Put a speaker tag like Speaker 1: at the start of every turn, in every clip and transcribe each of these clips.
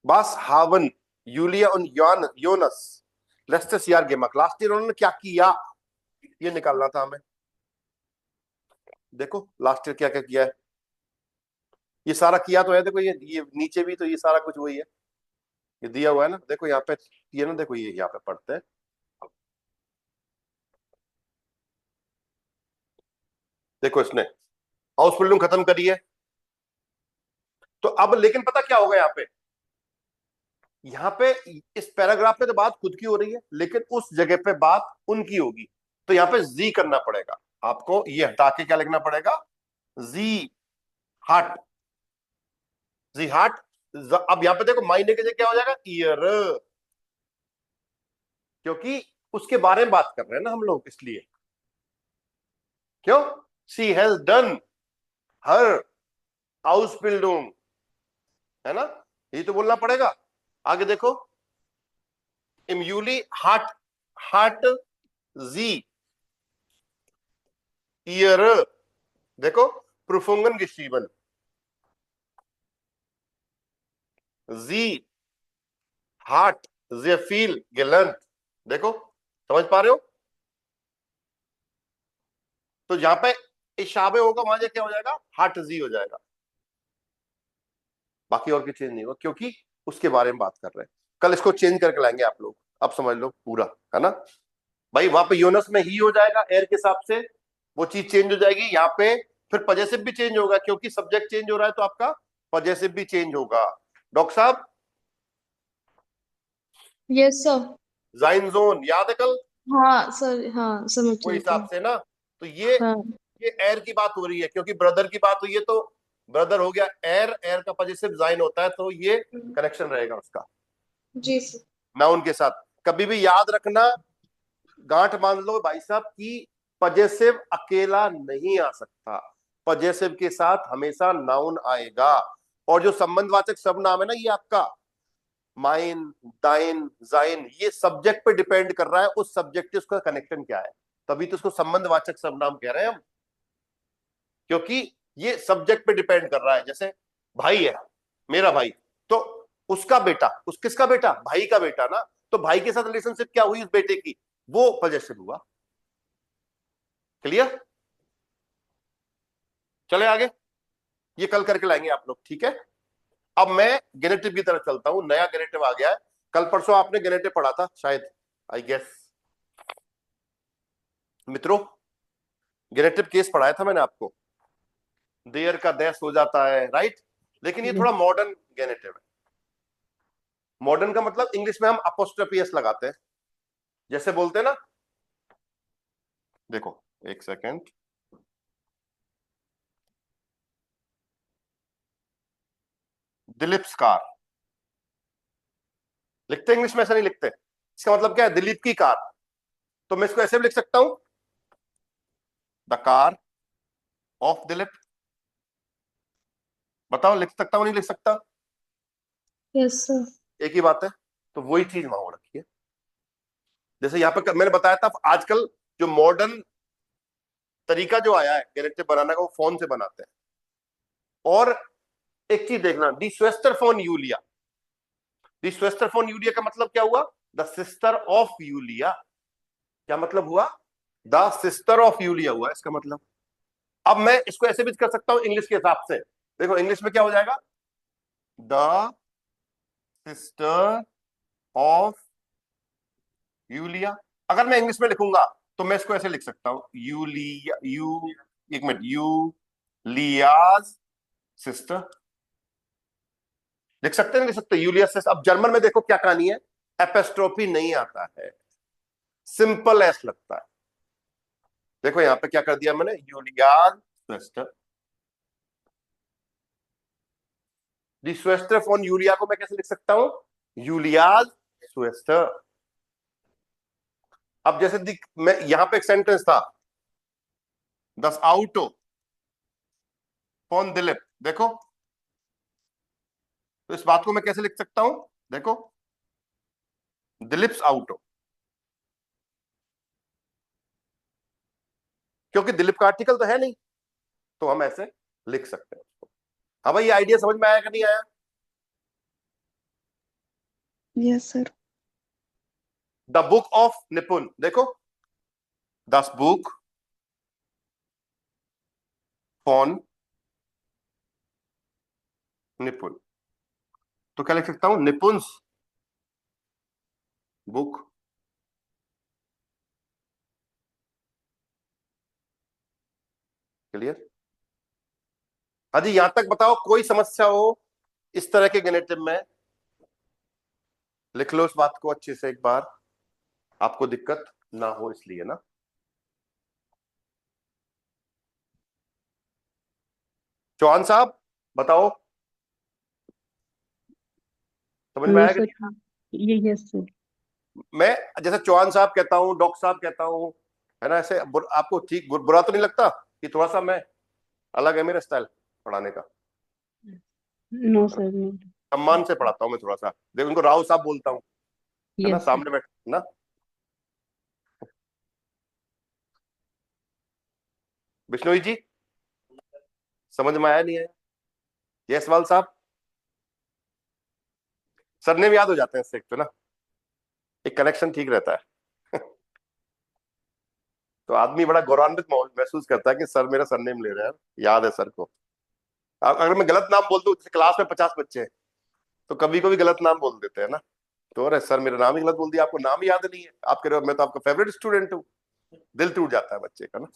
Speaker 1: Was haben Julia und Jonas letztes Jahr gemacht? Last year उन्होंने क्या किया, ये निकालना था हमें। देखो लास्ट ईयर क्या क्या किया है, ये सारा किया तो है। देखो ये नीचे भी तो ये सारा कुछ वही है, ये दिया हुआ है ना। देखो यहाँ पे ये ना, देखो ये यहाँ पे पढ़ते हैं। देखो इसने हाउस बिल्डिंग खत्म करी है, तो अब लेकिन पता क्या होगा यहाँ पे इस पैराग्राफ में तो बात खुद की हो रही है, लेकिन उस जगह पे बात उनकी होगी। तो यहाँ पे जी करना पड़ेगा आपको, ये हटा के क्या लिखना पड़ेगा, जी हट, जी हट। अब यहाँ पे देखो मायने की जगह क्या हो जाएगा, ईयर, क्योंकि उसके बारे में बात कर रहे हैं ना हम लोग, इसलिए। क्यों, she has done her house building, है ना, ये तो बोलना पड़ेगा। आगे देखो, im Juli hat sie ihre, देखो prüfungen geschrieben, sie hat sehr viel gelernt। देखो समझ पा रहे हो, तो जहां पे इशाबे होगा वहां क्या हो जाएगा, हट जी हो जाएगा, बाकी और की चेंज नहीं होगा, क्योंकि उसके बारे में बात कर रहे हैं। कल इसको चेंज करके लाएंगे आप लोग, अब समझ लो पूरा, है ना भाई। वहां पे यूनस में ही हो जाएगा एयर के हिसाब से, वो चीज चेंज हो जाएगी यहाँ पे। फिर पजेसिव भी चेंज होगा, क्योंकि सब्जेक्ट चेंज हो रहा है तो आपका पजेसिव भी चेंज होगा। डॉक्टर साहब,
Speaker 2: यस सर।
Speaker 1: जाइन जोन याद है कल,
Speaker 2: हाँ सर, हाँ समझ
Speaker 1: वो
Speaker 2: रही थी।
Speaker 1: हिसाब से ना। तो ये
Speaker 2: हाँ।
Speaker 1: एयर की बात हो रही है, क्योंकि ब्रदर की बात हुई है, तो ब्रदर हो गया एयर, एयर का पजेसिव जाइन होता है, तो ये कनेक्शन रहेगा उसका
Speaker 2: जी सर।
Speaker 1: नाउन के साथ। कभी भी याद रखना, गांठ बांध लो भाई साहब की, पजेसिव अकेला नहीं आ सकता, पजेसिव के साथ हमेशा नाउन आएगा। और जो संबंधवाचक सब नाम है ना, ये आपका माइन, दाइन, जाइन, ये सब्जेक्ट पे डिपेंड कर रहा है, उस सब्जेक्ट से उसका कनेक्शन क्या है, तभी तो उसको संबंधवाचक सब नाम कह रहे हैं हम, क्योंकि ये सब्जेक्ट पे डिपेंड कर रहा है। जैसे भाई है, मेरा भाई, तो उसका बेटा, उस किसका बेटा, भाई का बेटा ना, तो भाई के साथ रिलेशनशिप क्या हुई उस बेटे की, वो पजेसिव हुआ। क्लियर, चले आगे, ये कल करके लाएंगे आप लोग, ठीक है। अब मैं गेनेटिव की तरफ चलता हूं, नया गेनेटिव आ गया है। कल परसों आपने गेनेटिव पढ़ा था शायद, आई गेस मित्रों, गेनेटिव केस पढ़ाया था मैंने आपको, देयर का देश हो जाता है, राइट। लेकिन ये थोड़ा मॉडर्न गेनेटिव है। मॉडर्न का मतलब इंग्लिश में हम अपोस्ट्रोफी एस लगाते हैं, जैसे बोलते हैं ना, देखो एक सेकेंड, दिलीप स्कार लिखते इंग्लिश में, ऐसा नहीं लिखते। इसका मतलब क्या है, दिलीप की कार, तो मैं इसको ऐसे भी लिख सकता हूं, द कार ऑफ दिलीप। बताओ लिख सकता हूं नहीं लिख सकता,
Speaker 2: यस सर।
Speaker 1: एक ही बात है। तो वही चीज वहां हो रखी है, जैसे यहाँ पे मैंने बताया था, आजकल जो मॉडर्न तरीका जो आया है गेनेटिव बनाने का, वो फोन से बनाते हैं। और एक चीज देखना, दी स्वेस्टर फोन यूलिया, दी स्वेस्टर फोन यूलिया का मतलब क्या हुआ, द सिस्टर ऑफ यूलिया। क्या मतलब हुआ, द सिस्टर ऑफ यूलिया हुआ इसका मतलब। अब मैं इसको ऐसे भी कर सकता हूं इंग्लिश के हिसाब से, देखो इंग्लिश में क्या हो जाएगा, द सिस्टर ऑफ यूलिया। अगर मैं इंग्लिश में लिखूंगा तो मैं इसको ऐसे लिख सकता हूं, यूलिया, एक मिनट, यूलियाज सिस्टर, लिख सकते हैं लिख सकते, यूलियस सिस्टर। अब जर्मन में देखो क्या कहानी है, एपेस्ट्रोफी नहीं आता है, सिंपल एस लगता है। देखो यहां पे क्या कर दिया मैंने, यूलियाज सिस्टर, दी स्वेस्टर फॉन यूलिया को मैं कैसे लिख सकता हूं, यूलियाज स्वेस्टर। अब जैसे मैं यहां पे एक सेंटेंस था, दस आउटो फॉन दिलीप, देखो तो इस बात को मैं कैसे लिख सकता हूं, देखो दिलीप्स आउटो, क्योंकि दिलीप का आर्टिकल तो है नहीं, तो हम ऐसे लिख सकते हैं उसको। हाँ भाई, ये आइडिया समझ में आया कि नहीं आया,
Speaker 3: yes sir.
Speaker 1: The book of निपुण, देखो दस बुक फॉन निपुण, तो क्या लिख सकता हूं, निपुण बुक। क्लियर? हाँ जी, यहां तक बताओ कोई समस्या हो इस तरह के गेनेटिव में, लिख लो इस बात को अच्छे से एक बार, आपको दिक्कत ना हो इसलिए ना। चौहान साहब बताओ, समझ में
Speaker 4: नो
Speaker 1: आया कि
Speaker 4: सर,
Speaker 1: नहीं?
Speaker 4: ये यस सर।
Speaker 1: मैं जैसे चौहान साहब कहता हूँ, डॉक्टर साहब कहता हूँ, है ना, ऐसे आपको ठीक बुरा तो नहीं लगता कि थोड़ा सा मैं अलग है मेरा स्टाइल पढ़ाने का?
Speaker 4: No sir, no.
Speaker 1: सम्मान से पढ़ाता हूँ मैं थोड़ा सा, देखो उनको राव साहब बोलता हूँ, है ना,
Speaker 4: यस सर।
Speaker 1: सामने बैठ ना। बिश्नोई जी समझ में आया नहीं आया? जयसवाल साहब, सरनेम याद हो जाते हैं इससे एक तो ना, एक कनेक्शन ठीक रहता है। तो आदमी बड़ा गौरवान्वित महसूस करता है कि सर मेरा सरनेम ले रहे हैं, याद है सर को। अगर मैं गलत नाम बोल दूं, जैसे क्लास में 50 बच्चे हैं तो कभी कभी गलत नाम बोल देते हैं ना, तो अरे सर मेरा नाम ही गलत बोल दिया, आपको नाम ही याद नहीं है, आप कह रहे हो मैं तो आपका फेवरेट स्टूडेंट हूँ, दिल टूट जाता है बच्चे का ना,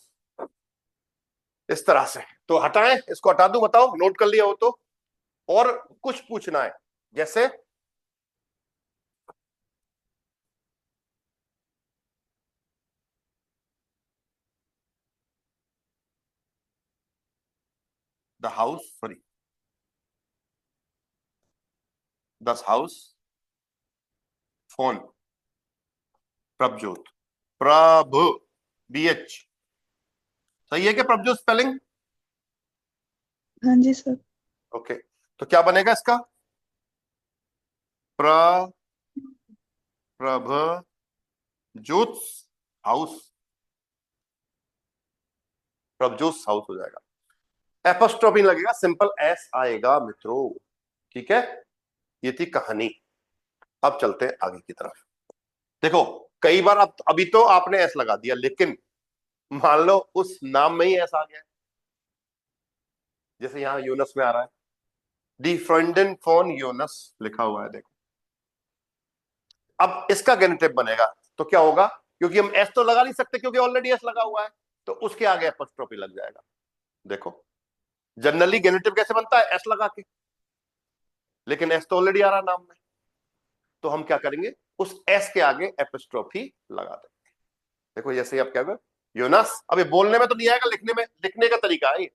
Speaker 1: इस तरह से। तो हटाएं इसको, हटा दूं, बताओ नोट कर लिया हो तो, और कुछ पूछना है जैसे the house, sorry, the house phone Prabhjot, प्रभ, BH सही है क्या प्रभजोत स्पेलिंग?
Speaker 3: हाँ जी सर।
Speaker 1: ओके, तो क्या बनेगा इसका, प्र प्रभ ज्योत हाउस, प्रभजोत हाउस हो जाएगा, एपोस्ट्रोफी लगेगा, सिंपल एस आएगा मित्रों। ठीक है, ये थी कहानी। अब चलते हैं आगे की तरफ। देखो कई बार, अब अभी तो आपने एस लगा दिया, लेकिन मान लो उस नाम में ही एस आ गया, जैसे यहां यूनस में आ रहा है, दी फ्रेंडन फॉन यूनस लिखा हुआ है, देखो अब इसका गेनेटिव बनेगा तो क्या होगा, क्योंकि हम एस तो लगा नहीं सकते क्योंकि ऑलरेडी एस लगा हुआ है, तो उसके आगे एपोस्ट्रोफी लग जाएगा। देखो जनरली गेनेटिव कैसे बनता है, एस लगा के, लेकिन एस तो ऑलरेडी आ रहा नाम में, तो हम क्या करेंगे, उस एस के आगे एपोस्ट्रोफी लगा देंगे। देखो जैसे ही आप कह रहे योनास, अब ये बोलने में तो नहीं आएगा, लिखने में, लिखने का तरीका है ये,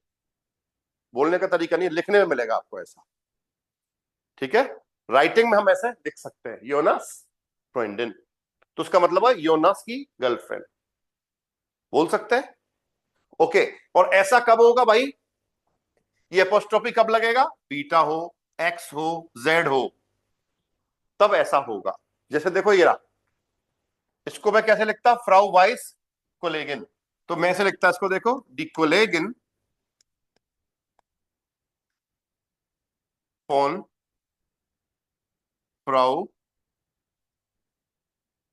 Speaker 1: बोलने का तरीका नहीं, लिखने में मिलेगा आपको ऐसा। ठीक है, राइटिंग में हम ऐसे लिख सकते हैं योनास फ्रेंडन, तो उसका मतलब है योनास की गर्लफ्रेंड, बोल सकते हैं। ओके, और ऐसा कब होगा भाई, ये एपोस्ट्रोफी कब लगेगा, बीटा हो, एक्स हो, जेड हो, तब ऐसा होगा। जैसे देखो ये रहा, इसको मैं कैसे लिखता, फ्राउ वाइस कोलेगिन, तो मैं ऐसे लिखता इसको, देखो डी कोलेगिन फॉन फ्राउ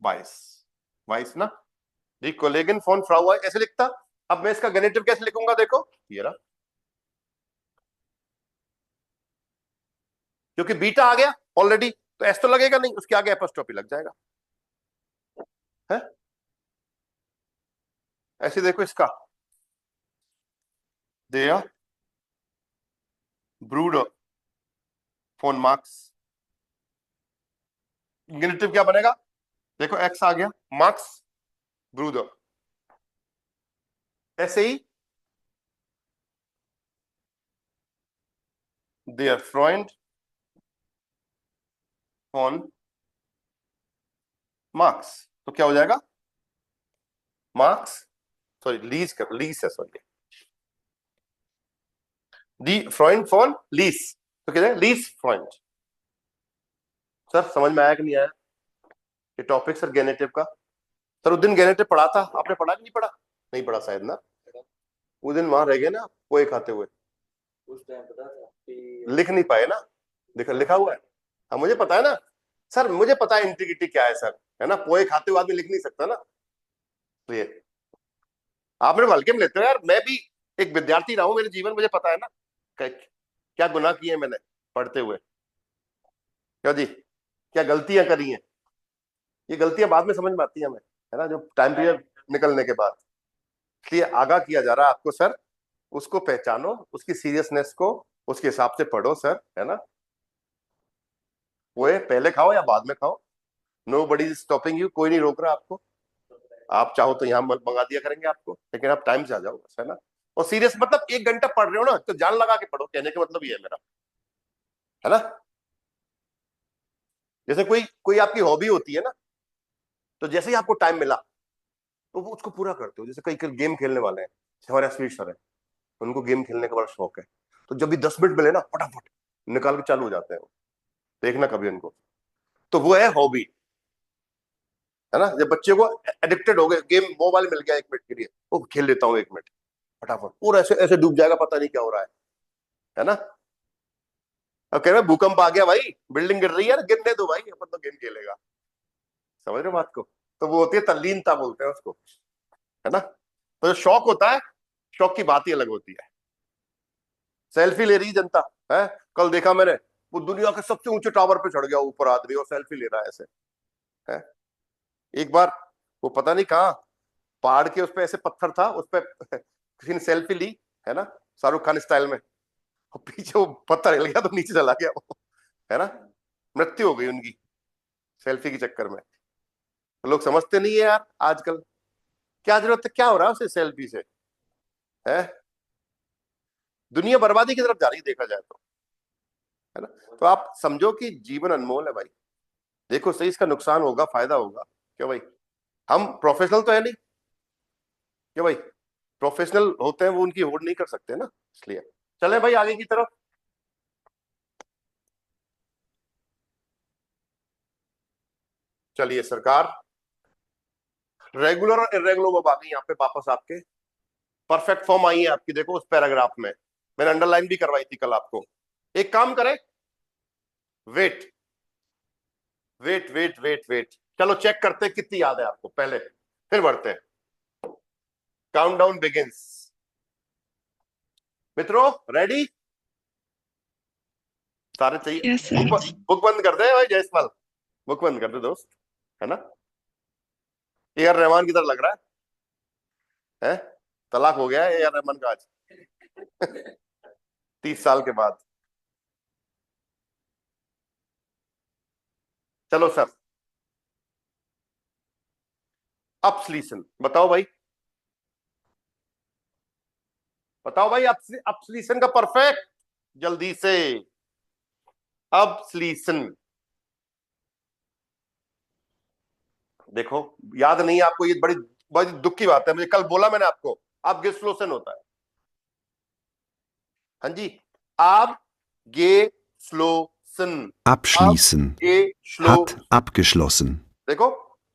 Speaker 1: वाइस, वाइस ना, डी कोलेगिन फॉन फ्राउ वाइस ऐसे लिखता। अब मैं इसका गेनेटिव कैसे लिखूंगा, देखो ये रहा, क्योंकि बीटा आ गया ऑलरेडी, तो एस तो लगेगा नहीं, उसके आगे एपोस्ट्रोफी लग जाएगा है। ऐसे देखो इसका, दिया ब्रूडर फोन मार्क्स, गेनेटिव क्या बनेगा, देखो एक्स आ गया, मार्क्स ब्रूडर, ऐसे ही देयर फ्रेंड फोन मार्क्स, तो क्या हो जाएगा, मार्क्स, सॉरी लीज कर, लीज है सॉरी, दी फ्रेंड फोन लीज, तो क्या है लीज फ्रेंड। सर समझ में आया कि नहीं आया ये टॉपिक सर गेनेटिव का? सर उस दिन गेनेटिव पढ़ा था, आपने पढ़ा कि नहीं पढ़ा? नहीं पढ़ा शायद ना, उस दिन वहां रह गए ना पोए खाते हुए, उस टाइम पता था कि लिख नहीं पाए ना, लिखा लिखा हुआ है, हाँ मुझे पता है ना, सर मुझे पता है इंटीग्रिटी क्या है सर, है ना, पोहे खाते हुए आदमी लिख नहीं सकता ना, तो ये आप मेरे को हल्के में लेते हो यार, मैं भी एक विद्यार्थी रहा हूं, मेरे जीवन मुझे पता है ना क्या गुनाह किए मैंने पढ़ते हुए, क्या जी, क्या गलतियां करी हैं, ये गलतियां बाद में समझ में आती है हमें, है ना, जो टाइम पीरियड निकलने के बाद। इसलिए आगाह किया जा रहा है आपको सर, उसको पहचानो, उसकी सीरियसनेस को उसके हिसाब से पढ़ो सर, है ना, वो पहले खाओ या बाद में खाओ, nobody is stopping you, कोई नहीं रोक रहा आपको, आप चाहो तो यहाँ मंगा दिया करेंगे आपको, लेकिन आप टाइम से आ जाओ बस, है ना। और सीरियस मतलब 1 घंटा पढ़ रहे हो ना तो जान लगा के पढ़ो, कहने का मतलब ये है मेरा, है ना। जैसे कोई कोई आपकी हॉबी होती है ना, तो जैसे ही आपको टाइम मिला तो वो उसको पूरा करते हो। जैसे कई कई गेम खेलने वाले हैं, हमारे स्वीट सर है, उनको गेम खेलने का बड़ा शौक है, तो जब भी 10 मिनट मिले ना फटाफट निकाल के चालू हो जाते हैं वो, देखना कभी उनको, तो वो है हॉबी, है ना। जब बच्चे को एडिक्टेड हो गए, गेम मोबाइल मिल गया 1 मिनट के लिए, वो खेल लेता हूँ 1 मिनट फटाफट, और ऐसे ऐसे डूब जाएगा, पता नहीं क्या हो रहा है ना। अब कह रहे हैं भूकंप आ गया भाई, बिल्डिंग गिर रही है, गिरने दो भाई, अपन तो गेम खेलेगा, समझ रहे हो बात को। तो वो होती है तल्लीनता, बोलते हैं उसको, है ना। तो जो शौक होता है, शौक की बात ही अलग होती है। सेल्फी ले रही जनता है, कल देखा मैंने, वो दुनिया के सबसे ऊंचे टावर पे चढ़ गया ऊपर आदमी, और सेल्फी ले रहा है ऐसे, है। एक बार वो पता नहीं कहाँ पहाड़ के उस पे ऐसे पत्थर था, उस पे किसी ने सेल्फी ली, है ना, शाहरुख खान स्टाइल में, और पीछे वो पत्थर हिल गया तो नीचे चला गया वो, है ना, मृत्यु हो गई उनकी सेल्फी के चक्कर में। तो लोग समझते नहीं है यार आजकल, क्या जरूरत है, क्या हो रहा है उसे सेल्फी से, है। दुनिया बर्बादी की तरफ जा रही है देखा जाए तो, है ना। तो आप समझो कि जीवन अनमोल है भाई, देखो सही, इसका नुकसान होगा फायदा होगा, क्यों भाई, हम प्रोफेशनल तो है नहीं, क्यों भाई, प्रोफेशनल होते हैं वो उनकी होड़ नहीं कर सकते ना, इसलिए चले भाई आगे की तरफ। चलिए सरकार, रेगुलर और इरेगुलर वर्ब आ गई यहाँ पे वापस आपके, परफेक्ट फॉर्म आई है आपकी, देखो उस पैराग्राफ में मैंने अंडरलाइन भी करवाई थी कल आपको। एक काम करें, wait wait wait wait wait, चलो चेक करते हैं कितनी याद है आपको पहले, फिर बढ़ते हैं। काउंटडाउन बिगिंस, मित्रों रेडी, सारे चाहिए।
Speaker 3: Yes sir.
Speaker 1: बुक बंद कर दे भाई जयसवाल, बुक बंद कर दे दोस्त, है ना। ए आर रहमान की तरह लग रहा है, तलाक हो गया है ए आर रहमान का आज 30 साल के बाद। चलो सर, अपस्लीसन बताओ भाई, बताओ भाई, अपस्लीसन का परफेक्ट, जल्दी से, अपस्लीसन। देखो याद नहीं है आपको, ये बड़ी बड़ी दुख की बात है, मुझे कल बोला मैंने आपको, आप गेस्लोसन होता है, हाँ जी, आप गे स्लोसन,
Speaker 5: Abschließen.
Speaker 1: गे स्लो,
Speaker 5: Hat abgeschlossen.
Speaker 1: देखो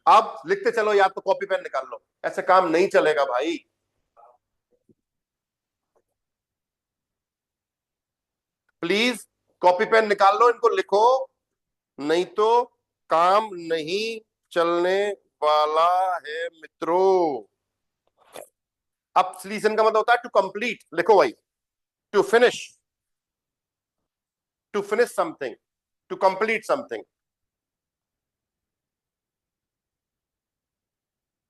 Speaker 1: आप लिखते चलो, या तो कॉपी पेन निकाल लो, ऐसे काम नहीं चलेगा भाई। प्लीज कॉपी पेन निकाल लो, इनको लिखो, नहीं तो काम नहीं चलने वाला है मित्रों। अब सॉल्यूशन का मतलब होता है टू कंप्लीट, लिखो भाई, to finish, to finish something, to complete something.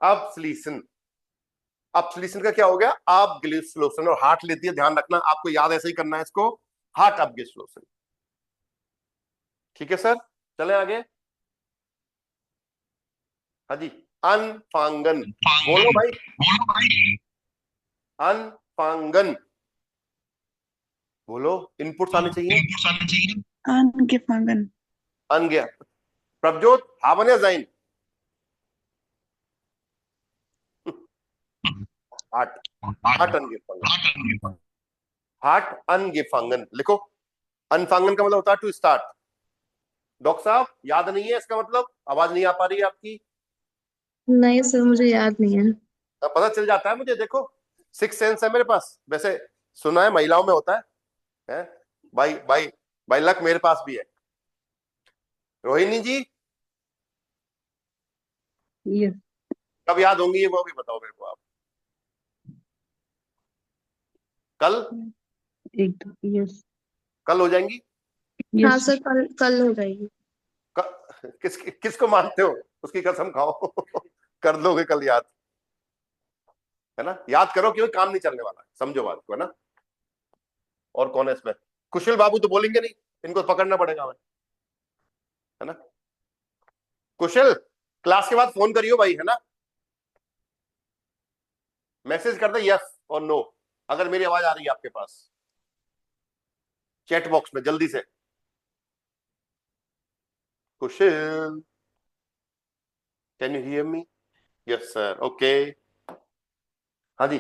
Speaker 1: अब सॉल्यूशन, अब सॉल्यूशन का क्या हो गया, आप ग्लिसलोसन, और हार्ट लेती है, ध्यान रखना, आपको याद ऐसे ही करना है इसको, हार्ट अब ग्लिसलोसन, ठीक है सर। चले आगे, हाँ जी, अनफांगन, बोलो भाई, अनफांगन, बोलो, इनपुट्स आने चाहिए।
Speaker 3: Angefangen.
Speaker 1: अनगया, प्रभजोत, हावन या जाइन, हार्ट, हार्ट अनगेफांगन, हार्ट अनगेफांगन लिखो। अनफांगन का मतलब होता है टू स्टार्ट। डॉक्टर साहब याद नहीं है इसका मतलब, आवाज नहीं आ पा रही है आपकी,
Speaker 2: नहीं सर, मुझे याद नहीं है।
Speaker 1: पता चल जाता है मुझे, देखो 6 सेंस है मेरे पास, वैसे सुना है महिलाओं में होता है? भाई भाई भाई लक मेरे पास भी है। रोहिणी जी
Speaker 4: Yes.
Speaker 1: कब याद होंगी ये वो भी बताओ मेरे को आप। कल?
Speaker 4: एक दो। Yes.
Speaker 1: कल हो जाएंगी?
Speaker 2: हाँ
Speaker 4: Yes.
Speaker 2: सर, कल कल हो जाएगी।
Speaker 1: किसको मानते हो? उसकी कसम खाओ। कर दोगे कल याद, है ना? याद करो, क्योंकि काम नहीं चलने वाला, समझो बात को, है ना? और कौन है इसमें? कुशल बाबू तो बोलेंगे नहीं, इनको पकड़ना पड़ेगा हमें, है ना? कुशल, क्लास के बाद फोन करियो भाई, है ना? मैसेज कर दे यस और नो अगर मेरी आवाज आ रही है आपके पास, चैट बॉक्स में जल्दी से। Kushal, can you hear me? Yes sir, okay. हाँ जी,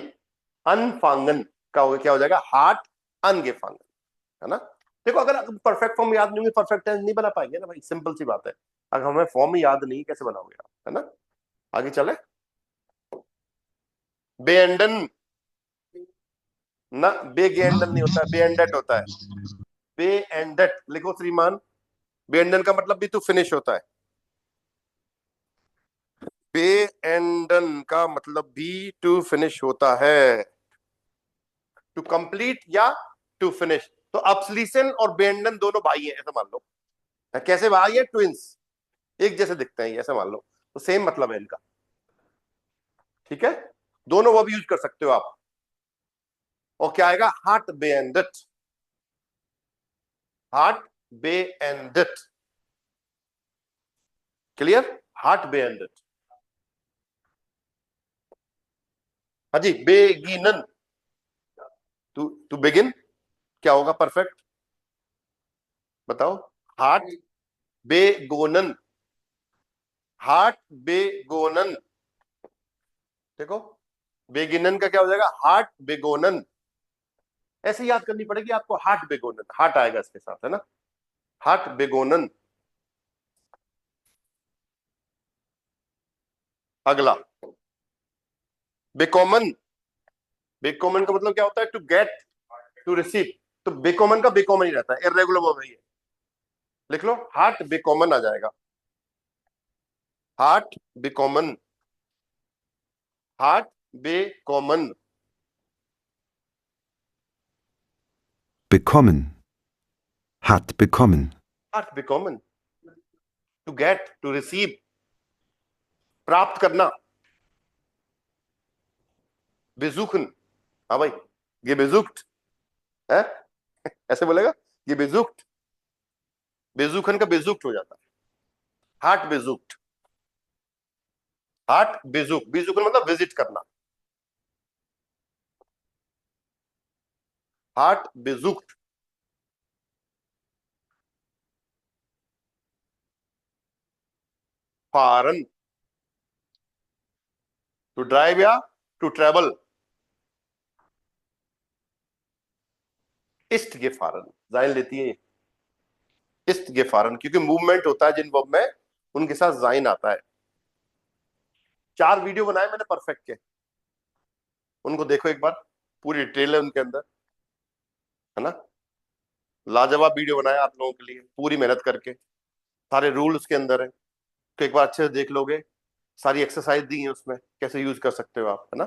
Speaker 1: अनफांगन का क्या हो जाएगा? हार्ट अनगेफांगन, है ना? देखो, अगर परफेक्ट फॉर्म याद नहीं हुई, परफेक्ट टेंस नहीं बना पाएंगे ना भाई, सिंपल सी बात है। अगर हमें फॉर्म याद नहीं, कैसे बनाओगे आप, है ना? आगे चले। बेएंडन ना, बेगेंडन नहीं होता है, बेएंडेट होता है। बेएंडेट लिखो श्रीमान। बेएंडन का मतलब भी तो फिनिश होता है। बेएंडन का मतलब भी टू फिनिश होता है, टू कंप्लीट या टू फिनिश। तो अपसलीसन और बेएंडन दोनों भाई हैं, ऐसा मान लो। कैसे भाई है? ट्विंस, एक जैसे दिखते हैं, ऐसा मान लो। तो सेम मतलब है इनका, ठीक है? दोनों वर्ब यूज कर सकते हो आप। और क्या आएगा? हार्ट बेएंडेट, हार्ट बेएंडेट। क्लियर? हार्ट बेएंडेट। हाँ जी, बेगिनन, टू टू बिगिन क्या होगा परफेक्ट? बताओ। हार्ट बेगोनन, हार्ट बेगोनन। देखो, बेगिनन का क्या हो जाएगा? हार्ट बेगोनन। ऐसे याद करनी पड़ेगी आपको, हार्ट बेगोनन, हार्ट आएगा इसके साथ, है ना? हार्ट बेगोनन। अगला, बेकॉमन। बेकॉमन का मतलब क्या होता है? To get, to receive. तो बेकॉमन का बेकॉमन ही रहता है, इरेगुलर वर्ब है ये। लिख लो, हार्ट बेकॉमन आ जाएगा। हार्ट बेकॉमन, हार्ट बेकॉमन।
Speaker 5: bekommen, hat bekommen,
Speaker 1: हार्ट बेकॉमन, टू गेट, टू रिसीव, प्राप्त करना। बेजुखन, हाँ भाई, ये बेजुक्ट है, ऐसे बोलेगा, ये बेजुक्ट। बेजुखन का बेजुक्ट हो जाता है, हार्ट बेजुक्ट। हार्ट बेजुक, बेजुखन मतलब विजिट करना। हार्ट बेजुक्ट। फारन, टू ड्राइव या टू ट्रेवल। इस्ट गेफारन, जाइन लेती है ये, इस्ट गेफारन, क्योंकि मूवमेंट होता है जिन वर्ब में, उनके साथ जाइन आता है। 4 वीडियो बनाए मैंने परफेक्ट के, उनको देखो एक बार, पूरी डिटेल है उनके अंदर, है ना? लाजवाब वीडियो बनाया आप लोगों के लिए, पूरी मेहनत करके, सारे रूल उसके अंदर है। तो एक बार अच्छे से देख लोगे, सारी एक्सरसाइज दी है उसमें, कैसे यूज कर सकते हो आप, है ना?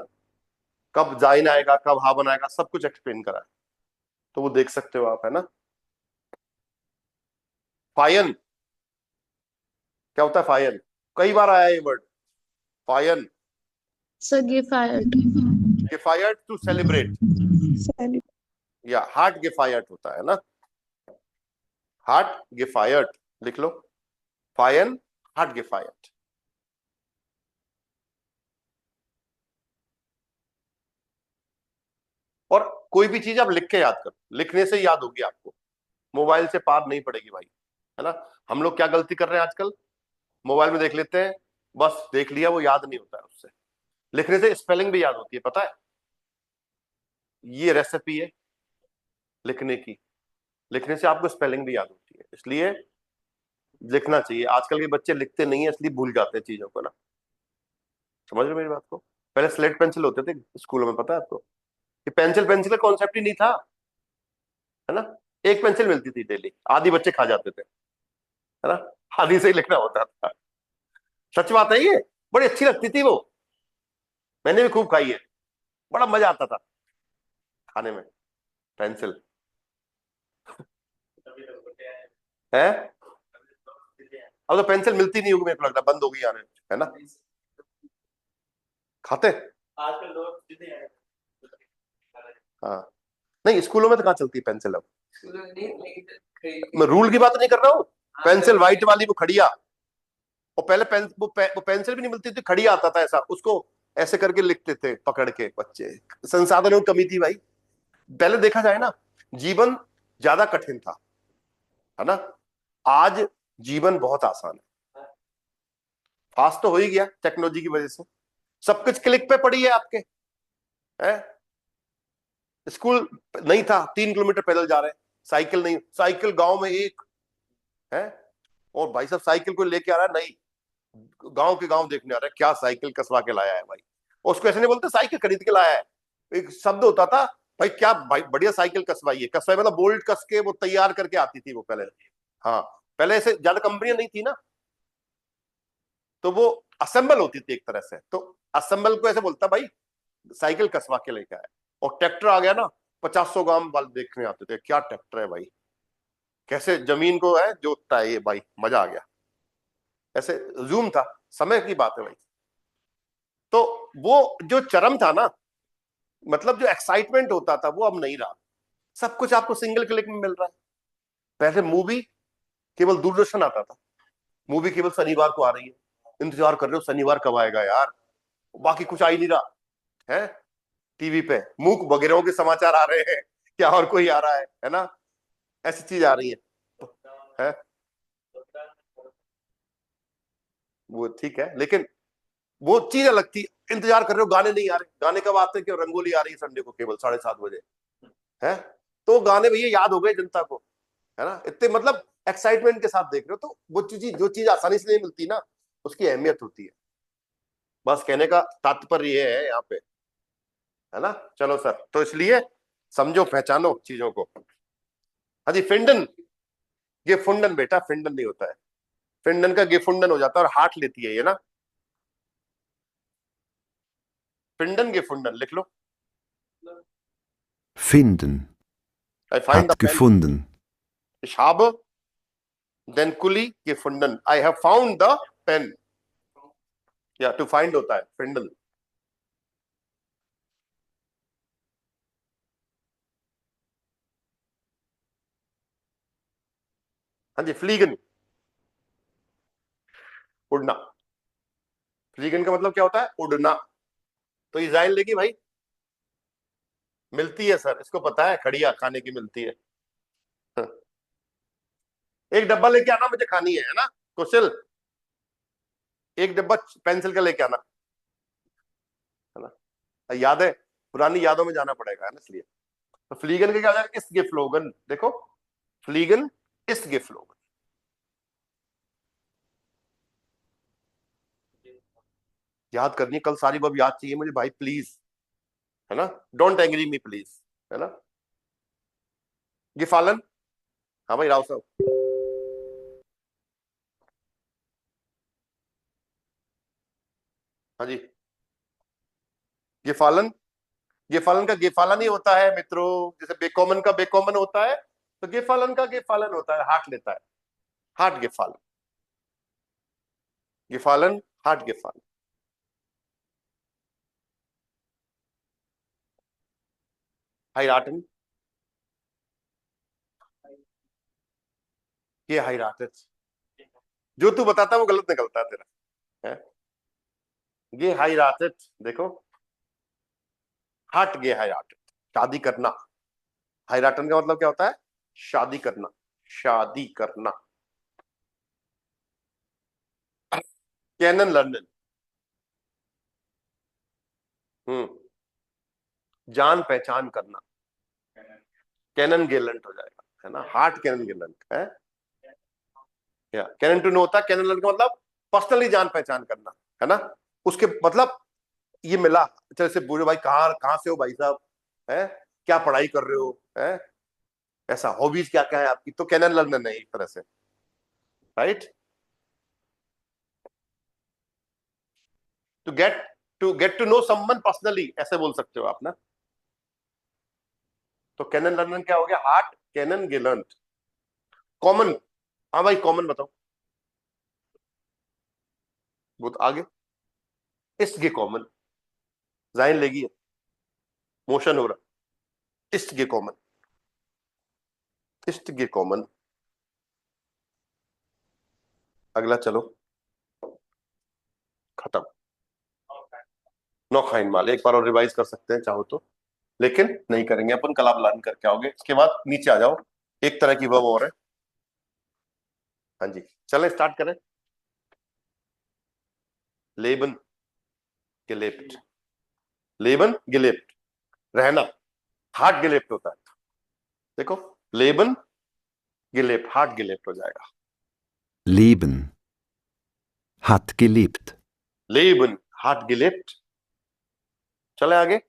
Speaker 1: कब जाइन आएगा, कब हा बनाएगा, सब कुछ एक्सप्लेन करा है, तो वो देख सकते हो आप, है ना? फायन, क्या होता है फायन? कई बार आया ये वर्ड, फायन।
Speaker 2: सर गेफायर्ड।
Speaker 1: गेफायर्ड, टू सेलिब्रेट,
Speaker 3: Sally.
Speaker 1: या हार्ट गेफायर्ड होता है ना, हार्ट गेफायर्ड लिख लो। Fine, heart गेफायर्ड। और कोई भी चीज आप लिख के याद करो, लिखने से याद होगी आपको, मोबाइल से पार नहीं पड़ेगी भाई, है ना? हम लोग क्या गलती कर रहे हैं आजकल, मोबाइल में देख लेते हैं, बस देख लिया, वो याद नहीं होता है उससे। लिखने से स्पेलिंग भी याद होती है, पता है? ये रेसिपी है लिखने की, लिखने से आपको स्पेलिंग भी याद होती है, इसलिए लिखना चाहिए। आजकल के बच्चे लिखते नहीं है, इसलिए भूल जाते हैं चीजों को ना। समझ रहे हो मेरी बात को? पहले स्लेट पेंसिल होते थे स्कूलों में, पता है आपको? ये पेंसिल पेंसिल का कॉन्सेप्ट ही नहीं था, है ना? एक पेंसिल मिलती थी डेली, आधी बच्चे खा जाते थे, है ना? आधी से ही लिखना होता था। सच बात है ये, बड़ी अच्छी लगती थी वो, मैंने भी खूब खाई है, बड़ा मजा आता था खाने में। पेंसिल है, अब तो पेंसिल मिलती नहीं होगी, मेरे को लगता है बंद हो गई आने, है ना? खाते? हाँ, नहीं स्कूलों में तो कहाँ चलती है पेंसिल अब। मैं रूल की बात नहीं कर रहा हूँ, पेंसिल व्हाइट वाली वो खड़िया, और पहले वो पेंसिल भी नहीं मिलती थी, खड़िया आता था ऐसा, उसको ऐसे करके लिखते थे पकड़ के बच्चे। संसाधनों की कमी थी भाई, पहले देखा जाए ना, जीवन ज्यादा कठिन था, है ना? आज जीवन बहुत आसान है, फास्ट तो हो ही गया टेक्नोलॉजी की वजह से, सब कुछ क्लिक पे पड़ी है आपके, है? स्कूल नहीं था, 3 किलोमीटर पैदल जा रहे हैं, साइकिल नहीं, साइकिल गांव में एक है, और भाई साहब साइकिल को लेके आ रहा है, नहीं गांव के गांव देखने आ रहा है, क्या साइकिल कसवा के लाया है भाई, और उसको ऐसे नहीं बोलते साइकिल खरीद के लाया है, एक शब्द होता था भाई, क्या भाई बढ़िया साइकिल कसवाई है, कसवाई मतलब बोल्ट कस के वो तैयार करके आती थी वो पहले। हाँ, पहले ऐसे ज्यादा कंपनियां नहीं थी ना, तो वो असेंबल होती थी एक तरह से, तो असेंबल को ऐसे बोलता भाई साइकिल कसवा के लेके आया। और ट्रैक्टर आ गया ना, 50 गांव वाले देखने आते थे, क्या ट्रैक्टर है भाई, कैसे जमीन को है जोतता है ये भाई, मजा आ गया, ऐसे जूम था, समय की बात है भाई। तो वो जो चरम था ना, मतलब जो एक्साइटमेंट होता था वो अब नहीं रहा, सब कुछ आपको सिंगल क्लिक में मिल रहा है। पहले मूवी केवल दूरदर्शन आता था, मूवी केवल शनिवार को आ रही है, इंतजार कर रहे हो शनिवार कब आएगा यार, बाकी कुछ आ ही नहीं रहा है, टीवी पे मूक वगैरह के समाचार आ रहे हैं, क्या और कोई आ रहा है ना? ऐसी चीज आ रही है? वो ठीक है, लेकिन वो चीज अलग थी, इंतजार कर रहे हो गाने नहीं आ रहे, गाने कब आते हैं कि रंगोली आ रही है संडे को केवल 7:30 बजे, है? तो गाने भैया याद हो गए जनता को, है ना? इतने मतलब एक्साइटमेंट के साथ देख रहे हो, तो वो चीज जो चीज आसानी से नहीं मिलती ना, उसकी अहमियत होती है। बस कहने का तात्पर्य ये है यहाँ पे, है ना? चलो सर, तो इसलिए समझो पहचानो चीजों को। हाँ जी, फिंडन, ये फुंडन बेटा, फिंडन नहीं होता है, फिंडन का गेफुंडन हो जाता है, और हाथ लेती है ये ना, फिंडन गेफुंडन लिख लो।
Speaker 5: Finden.
Speaker 1: I find the
Speaker 5: Hat
Speaker 1: pen,
Speaker 5: gefunden.
Speaker 1: ich habe den Kuli gefunden, I have found the pen, या टू फाइंड होता है फिंडन। हाँ जी, फ्लीगन, उड़ना, फ्लीगन का मतलब क्या होता है? उड़ना। तो इजराइल लेगी भाई, मिलती है सर, इसको पता है, खड़िया खाने की मिलती है। एक डब्बा लेके आना, मुझे खानी है ना कुशल, एक डब्बा पेंसिल का लेके आना, है ना? याद है, पुरानी यादों में जाना पड़ेगा, है ना? इसलिए तो फ्लीगन का क्या हो जाएगा? इस गिफ्लोगन, देखो फ्लीगन इस गिफ्लोगन, याद करनी कल सारी, वो याद चाहिए मुझे भाई प्लीज, है ना? डोंट एंग्री मी प्लीज, है ना? गिफालन, हाँ भाई राव साहब। हाँ जी, गिफालन, गिफालन का गिफालन ही होता है मित्रों, जैसे बेकॉमन का बेकॉमन होता है, तो गिफालन का गिफालन होता है, हाथ लेता है, हाथ गिफालन, गिफालन हाथ गिफालन। हाइराटन, ये हाइराटन, जो तू बताता है वो गलत निकलता है तेरा, है? ये हाइराटन, देखो हट गया हाइराटन, शादी करना, हाइराटन का मतलब क्या होता है? शादी करना, शादी करना। कैनन लंदन, जान पहचान करना, कैनन गेलेंट हो जाएगा, है ना? हार्ट कैनन गेलेंट है, या कैनन टू नो होता है, कैनन लंदन का मतलब पर्सनली जान पहचान करना, है ना? उसके मतलब ये मिला, अच्छा से पूछो भाई कहाँ कहाँ से हो भाई साहब, है? क्या पढ़ाई कर रहे हो, है? ऐसा हॉबीज क्या क्या है आपकी, तो कैनन लंदन है एक तरह से, right? To get to know someone personally, ऐसे बोल सकते हो आप ना। तो केनन लर्नन क्या हो गया? Heart Kenin गेलर्ट। कॉमन, हाँ भाई कॉमन बताओ, बहुत आगे। इस्ट गे कॉमन, जाइन लेगी, मोशन हो रहा। इस्ट गे कॉमन, इस्ट गे कॉमन। अगला चलो, खत्म। नौखाइन माल एक बार और रिवाइज कर सकते हैं चाहो तो, लेकिन नहीं करेंगे अपन, कल आप लर्न करके आओगे। इसके बाद नीचे आ जाओ, एक तरह की वर्ब और है। हाँ जी, चलें स्टार्ट करें। लेबन गेलेप्ट, लेबन गेलेप्ट, रहना। हार्ट गेलेप्ट होता है, देखो, लेबन गेलेप्ट, हार्ट गेलेप्ट हो जाएगा।
Speaker 5: Leben. Hat gelebt.
Speaker 1: लेबन हार्ट गेलेप्ट। चले आगे,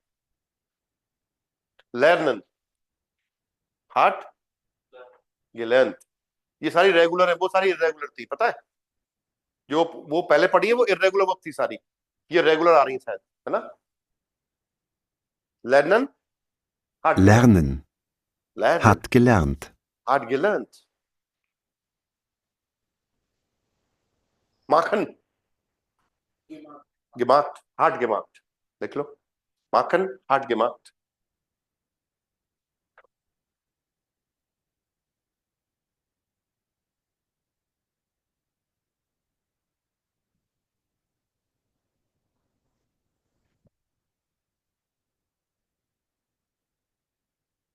Speaker 1: लर्नन हार्ट गेलेंट। ये सारी रेगुलर है, वो सारी इरेगुलर थी, पता है? जो वो पहले पढ़ी है वो इरेगुलर वर्ब थी सारी, ये रेगुलर आ रही है शायद, है ना? लर्नन हार्ट
Speaker 5: Lernen.
Speaker 1: लर्नन
Speaker 5: Hat gelernt.
Speaker 1: हार्ट गेलेंट। माखन gemacht, hart gemacht, देख लो, माखन hart gemacht।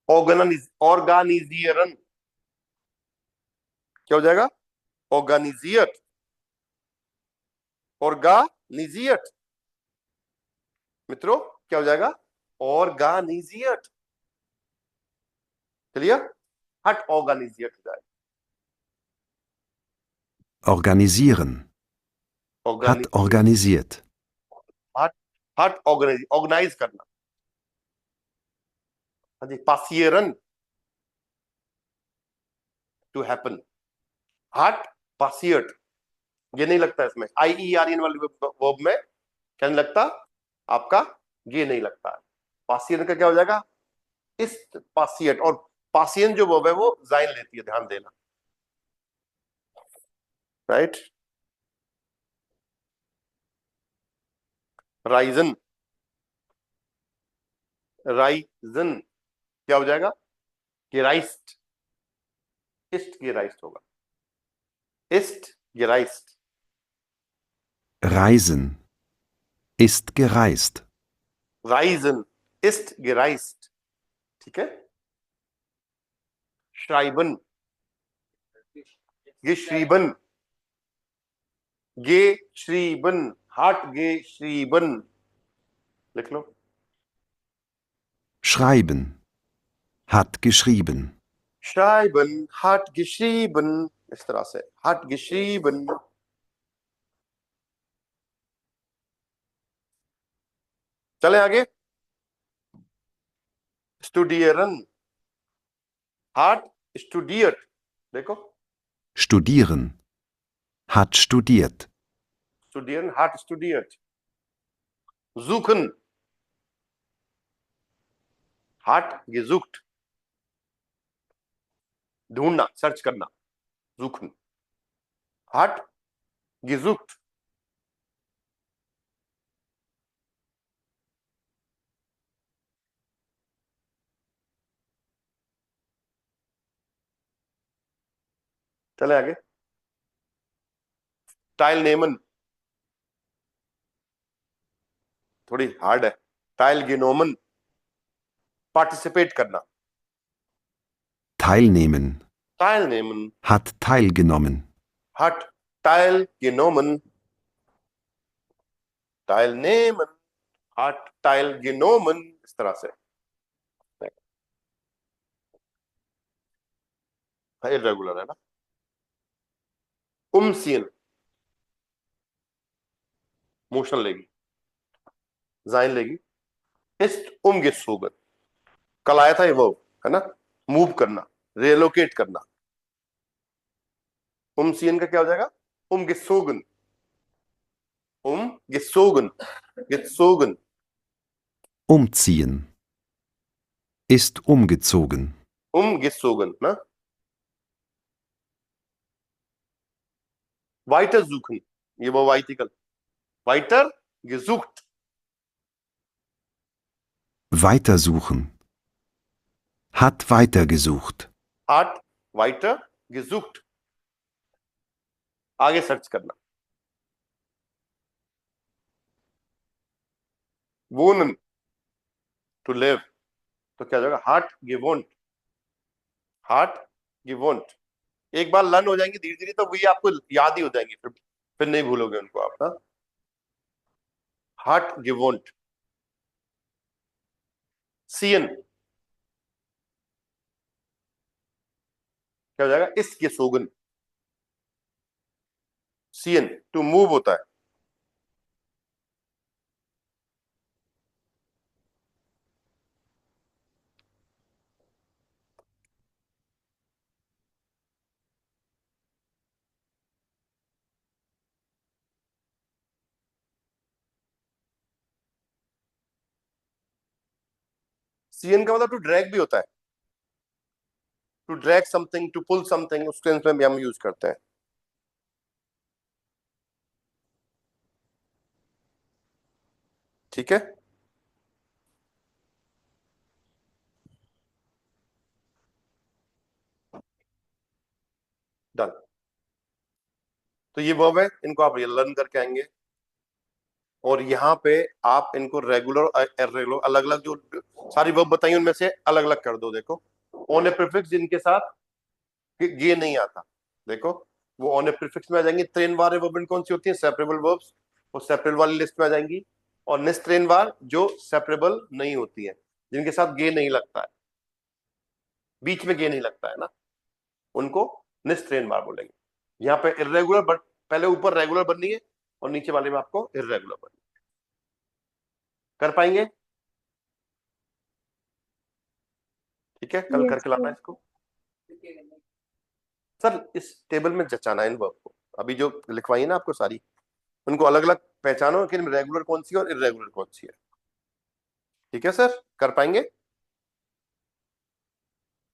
Speaker 1: ऑर्गेनाइजियरन क्या हो जाएगा? ऑर्गेनाइजियट, ऑर्गेनाइजियट मित्रों, क्या हो जाएगा? ऑर्गेनाइजियट। क्लियर? हट ऑर्गेनाइजियट हो जाएगा।
Speaker 5: Organisieren. Hat organisiert.
Speaker 1: हट हट ऑर्गेनाइज करना। हाँ जी, पासियरन टू हैपन, हट पासियट, ये नहीं लगता इसमें, IERN वाले वर्ब में क्या नहीं लगता आपका? ये नहीं लगता है। पासियन का क्या हो जाएगा? इस पासियट, और पासियन जो वर्ब है वो जाइन लेती है, ध्यान देना, राइट? राइजन, राइजन क्या हो जाएगा? गेराइस्ट, इस्ट गेराइस्ट होगा, इस्ट गेराइस्ट।
Speaker 5: Reisen. Ist gereist.
Speaker 1: राइजन इस्ट गेराइस्ट, ठीक है? श्राइबन, ये श्रीबन, गे श्रीबन, हाट गे श्रीबन, लिख लो।
Speaker 5: Schreiben. Hat geschrieben.
Speaker 1: श्राइबन हाट geschrieben, इस तरह से हाट geschrieben। चले आगे, स्टूडियरन हाट स्टूडियट, देखो,
Speaker 5: Studieren. Hat studiert.
Speaker 1: स्टूडियरन हाट स्टूडियट। suchen हाट gesucht, ढूंढना, सर्च करना, suchen हाट gesucht। चले आगे, टाइलनेमन, थोड़ी हार्ड है। टाइलगेनोमन, पार्टिसिपेट करना,
Speaker 5: Teilnehmen.
Speaker 1: टाइलनेमन
Speaker 5: Hat teilgenommen.
Speaker 1: हट टाइलगेनोमन, टाइलनेमन हट टाइलगेनोमन, इस तरह से। इरेगुलर है ना? उमसीन मोशन लेगी, जाइन लेगी, इस्ट उमगेसोगन, कल आया था ये वो, है ना? मूव करना, रिलोकेट करना। उमसीन का क्या हो जाएगा? उमगेसोगन, उम gezogen, gezogen,
Speaker 5: umziehen, ist umgezogen,
Speaker 1: umgezogen, ne? Weitersuchen, ये वो weiter, weiter gesucht,
Speaker 5: weitersuchen, hat weitergesucht,
Speaker 1: hat weiter gesucht, आगे सर्च करना, wohnen, to live, तो क्या हो जाएगा, hat gewohnt, hat gewohnt, एक बार लर्न हो जाएंगे धीरे धीरे तो वही आपको याद ही हो जाएंगे, फिर नहीं भूलोगे उनको आप ना। hat gewohnt, ziehen, क्या हो जाएगा, ist gezogen, ziehen, to move होता है, ziehen का मतलब टू ड्रैग भी होता है, to drag something, to pull something, उस टेंस में भी हम यूज करते हैं, ठीक है। डन, तो ये वर्ब है, इनको आप लर्न करके आएंगे और यहाँ पे आप इनको रेगुलर और इर्रेगुलर अलग अलग जो सारी वर्ब बताई उनमें से अलग अलग कर दो। देखो ऑन ए प्रीफिक्स जिनके साथ ये नहीं आता, देखो वो ऑन ए प्रीफिक्स में आ जाएंगी। ट्रेन वार वर्ब कौन सी होती है, सेपरेबल वर्ब्स, वो सेपरेबल वाली लिस्ट में आ जाएंगी। और निस ट्रेन वार जो सेपरेबल नहीं होती है, जिनके साथ गे नहीं लगता है, बीच में गे नहीं लगता है ना, उनको निस ट्रेन वार बोलेंगे। यहाँ पे इरेगुलर पहले ऊपर रेगुलर बननी है और नीचे वाले में आपको इरेगुलर बननी है। कर पाएंगे? ठीक है, कल
Speaker 2: Yes,
Speaker 1: करके लाना
Speaker 2: sir.
Speaker 1: इसको। सर इस टेबल में जचाना है इन वर्ब को, अभी जो लिखवाई है ना आपको सारी, उनको अलग अलग पहचानो कि रेगुलर कौन सी है और इरेगुलर कौन सी है। ठीक है सर, कर पाएंगे?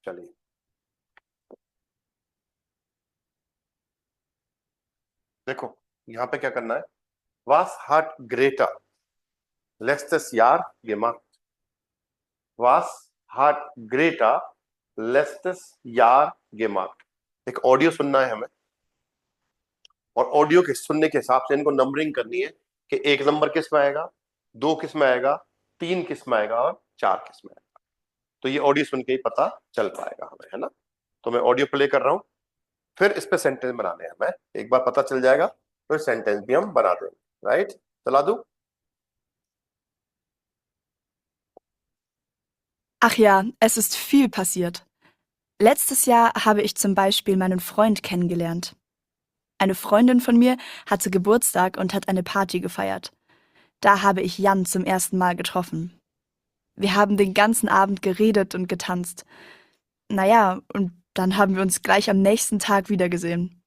Speaker 1: चलिए, देखो यहां पे क्या करना है, वास हार्ट ग्रेटा लेस्टेस यार gemacht, वास हार्ट ग्रेटा लेस्टेस यार gemacht। एक ऑडियो सुनना है हमें और ऑडियो के सुनने के हिसाब से इनको नंबरिंग करनी है कि 1 नंबर किस में आएगा, 2 किस में आएगा, 3 किस में आएगा और 4 किस में आएगा। तो ये ऑडियो सुन के ही पता चल पाएगा हमें, है ना। तो मैं ऑडियो प्ले कर रहा हूं, फिर इस पे सेंटेंस बनाने हैं हमें। एक बार पता चल जाएगा तो सेंटेंस भी हम बना देंगे। राइट, चला दूं?
Speaker 6: Ach ja, es ist viel passiert. Letztes Jahr habe ich zum Beispiel meinen Freund kennengelernt. Eine Freundin von mir hatte Geburtstag und hat eine Party gefeiert. Da habe ich Jan zum ersten Mal getroffen. Wir haben den ganzen Abend geredet und getanzt. Naja, und dann haben wir uns gleich am nächsten Tag wiedergesehen.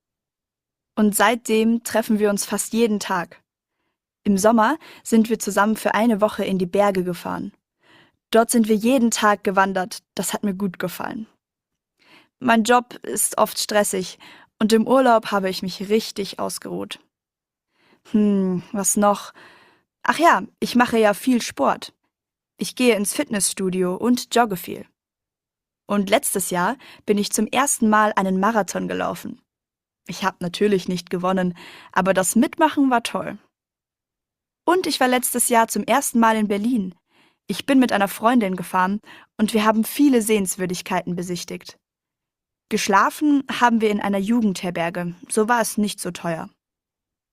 Speaker 6: Und seitdem treffen wir uns fast jeden Tag. Im Sommer sind wir zusammen für eine Woche in die Berge gefahren. Dort sind wir jeden Tag gewandert. Das hat mir gut gefallen. Mein Job ist oft stressig und im Urlaub habe ich mich richtig ausgeruht. Was noch? Ach ja, ich mache ja viel Sport. Ich gehe ins Fitnessstudio und jogge viel. Und letztes Jahr bin ich zum ersten Mal einen Marathon gelaufen. Ich habe natürlich nicht gewonnen, aber das Mitmachen war toll. Und ich war letztes Jahr zum ersten Mal in Berlin. Ich bin mit einer Freundin gefahren und wir haben viele Sehenswürdigkeiten besichtigt. Geschlafen haben wir in einer Jugendherberge, so war es nicht so teuer.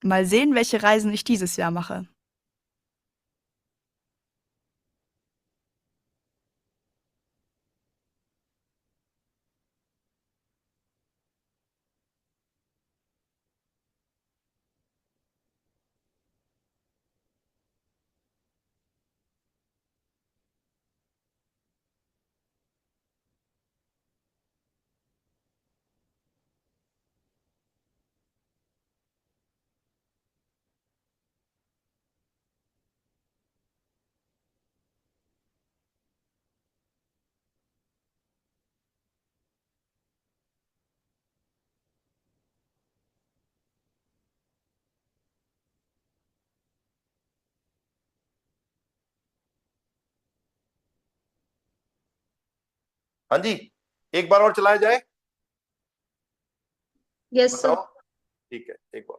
Speaker 6: Mal sehen, welche Reisen ich dieses Jahr mache.
Speaker 1: हाँ जी, एक बार और चलाया जाए,
Speaker 2: Yes, sir.
Speaker 1: बताओ। ठीक है, एक बार।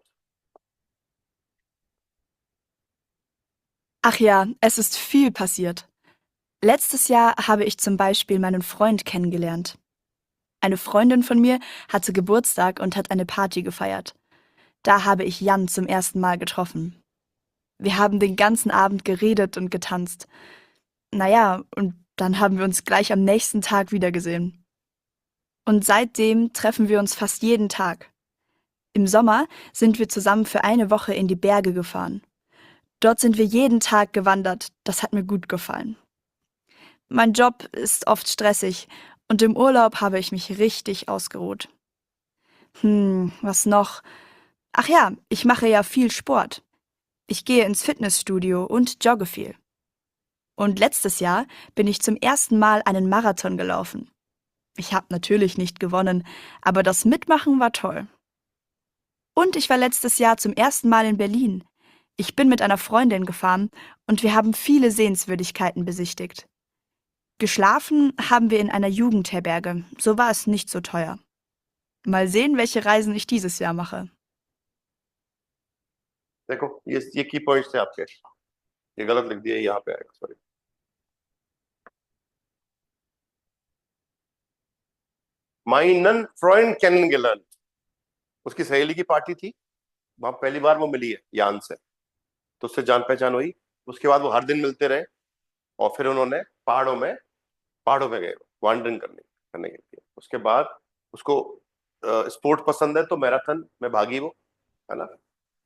Speaker 6: Ach ja, es ist viel passiert. Letztes Jahr habe ich zum Beispiel meinen Freund kennengelernt. Eine Freundin von mir hatte Geburtstag und hat eine Party gefeiert. Da habe ich Jan zum ersten Mal getroffen. Wir haben den ganzen Abend geredet und getanzt. Naja, und dann haben wir uns gleich am nächsten Tag wiedergesehen. Und seitdem treffen wir uns fast jeden Tag. Im Sommer sind wir zusammen für eine Woche in die Berge gefahren. Dort sind wir jeden Tag gewandert. Das hat mir gut gefallen. Mein Job ist oft stressig und im Urlaub habe ich mich richtig ausgeruht. Was noch? Ach ja, ich mache ja viel Sport. Ich gehe ins Fitnessstudio und jogge viel. Und letztes Jahr bin ich zum ersten Mal einen Marathon gelaufen. Ich habe natürlich nicht gewonnen, aber das Mitmachen war toll. Und ich war letztes Jahr zum ersten Mal in Berlin. Ich bin mit einer Freundin gefahren und wir haben viele Sehenswürdigkeiten besichtigt. Geschlafen haben wir in einer Jugendherberge, so war es nicht so teuer. Mal sehen, welche Reisen ich dieses Jahr mache.
Speaker 1: देखो, ये की points थे आपके, ये गलत लिख दिया, यहाँ पे आएगा, सॉरी। माइनन फ्रेंड केनिंगलैंड, उसकी सहेली की पार्टी थी, वहां पहली बार वो मिली है यान से, तो उससे जान पहचान हुई। उसके बाद वो हर दिन मिलते रहे और फिर उन्होंने पहाड़ों में गए वॉन्डरिंग करने के लिए। उसके बाद उसको स्पोर्ट पसंद है, तो मैराथन में भागी वो, है ना।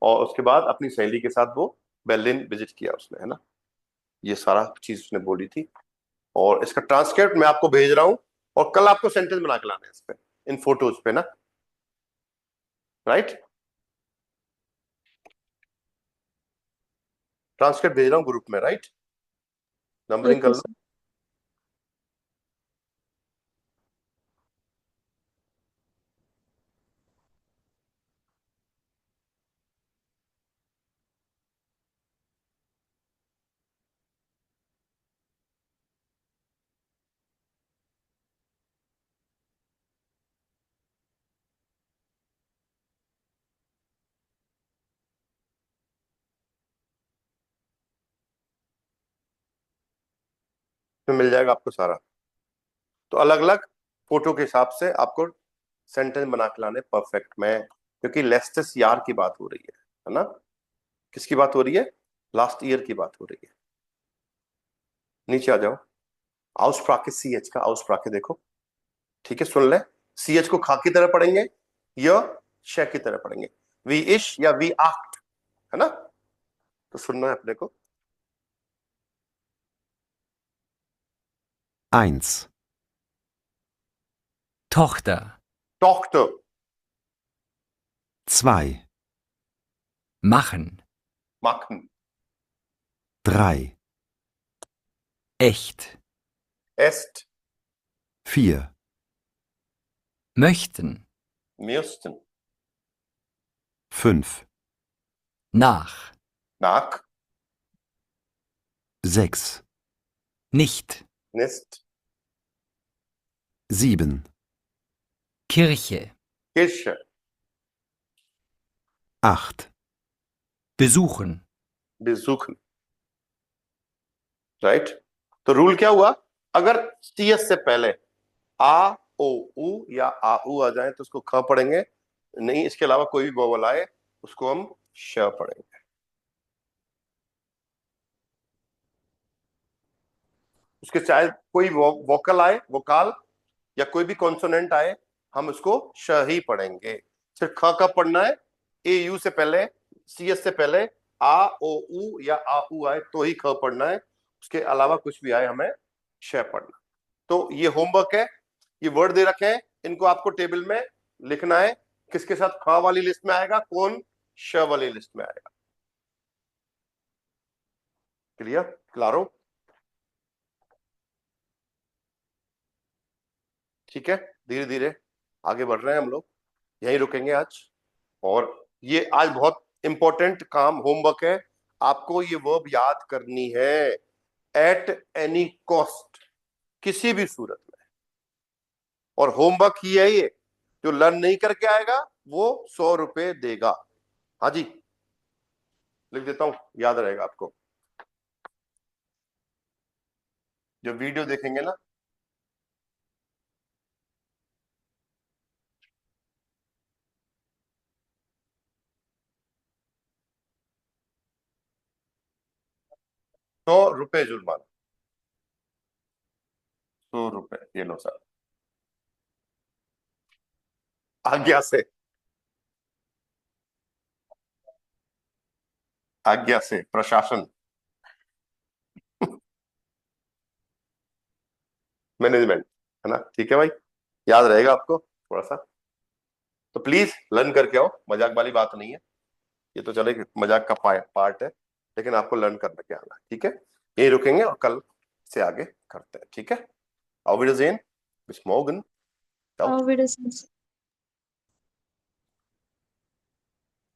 Speaker 1: और उसके बाद अपनी सहेली के साथ वो बर्लिन विजिट किया उसने, है ना। ये सारा चीज उसने बोली थी और इसका ट्रांसक्रिप्ट मैं आपको भेज रहा हूं और कल आपको सेंटेंस बना के लाना है इस पे, इन फोटोज पे ना, राइट। ट्रांसक्रिप्ट भेज रहा हूं ग्रुप में, राइट। नंबरिंग कर
Speaker 2: Okay,
Speaker 1: लो।
Speaker 2: sir.
Speaker 1: इसमें मिल जाएगा आपको सारा। तो अलग अलग फोटो के हिसाब से आपको सेंटेंस बना के लाने परफेक्ट में, क्योंकि लेस्टेस यार की बात हो रही है ना। किसकी बात हो रही है? लास्ट ईयर की बात हो रही है। नीचे आ जाओ। आउसप्राके सीएच का आउसप्राके देखो, ठीक है, सुन ले। सीएच को खा की तरह पढ़ेंगे या श की तरह पढ़ेंगे, वी इश या वी आक्ट, है ना। तो सुनना है अपने को।
Speaker 5: 1.
Speaker 7: Tochter,
Speaker 1: डॉक्टर,
Speaker 5: 2.
Speaker 7: machen,
Speaker 1: माखन,
Speaker 5: 3.
Speaker 7: echt,
Speaker 1: एस्ट,
Speaker 5: 4.
Speaker 7: möchten,
Speaker 1: म्यूस्टन,
Speaker 5: 5.
Speaker 7: nach,
Speaker 1: नाक,
Speaker 5: 6.
Speaker 7: nicht,
Speaker 1: निस्ट,
Speaker 5: 7.
Speaker 7: Kirche,
Speaker 1: किश,
Speaker 5: 8.
Speaker 7: besuchen,
Speaker 1: बेजुखन, राइट। तो रूल क्या हुआ? अगर सीएस से पहले आ ओ उ या आ उ आ जाए तो उसको ख पढ़ेंगे, नहीं इसके अलावा कोई भी वोवल आए उसको हम श पढ़ेंगे। उसके चाहे कोई वोकल आए, वोकाल, या कोई भी कॉन्सोनेंट आए, हम उसको श ही पढ़ेंगे। सिर्फ ख कब पढ़ना है? ए यू से पहले, सीएस से पहले आ ओ उ या आ उ आए तो ही ख पढ़ना है, उसके अलावा कुछ भी आए हमें श पढ़ना। तो ये होमवर्क है, ये वर्ड दे रखे हैं, इनको आपको टेबल में लिखना है। किसके साथ ख वाली लिस्ट में आएगा, कौन श वाली लिस्ट में आएगा। क्लियर? क्लारो? ठीक है, धीरे धीरे आगे बढ़ रहे हैं हम लोग, यहीं रुकेंगे आज। और ये आज बहुत इंपॉर्टेंट काम होमवर्क है, आपको ये वर्ब याद करनी है। एट एनी कॉस्ट, किसी भी सूरत में, और होमवर्क ही है ये, जो लर्न नहीं करके आएगा वो 100 रुपए देगा। हाँ जी, लिख देता हूं, याद रहेगा आपको। जो वीडियो देखेंगे ना, ₹100 जुर्माना, 100 रुपए, ये लो सर, आज्ञा से, आज्ञा से प्रशासन, मैनेजमेंट, है ना? ठीक है भाई, याद रहेगा आपको थोड़ा सा। तो प्लीज लर्न करके आओ, मजाक वाली बात नहीं है ये, तो चले मजाक का पार्ट है, लेकिन आपको लर्न करके आना है, ठीक है? यही रुकेंगे और कल से आगे करते हैं, ठीक है? Auf Wiedersehen, bis morgen. Ciao.
Speaker 2: Auf Wiedersehen.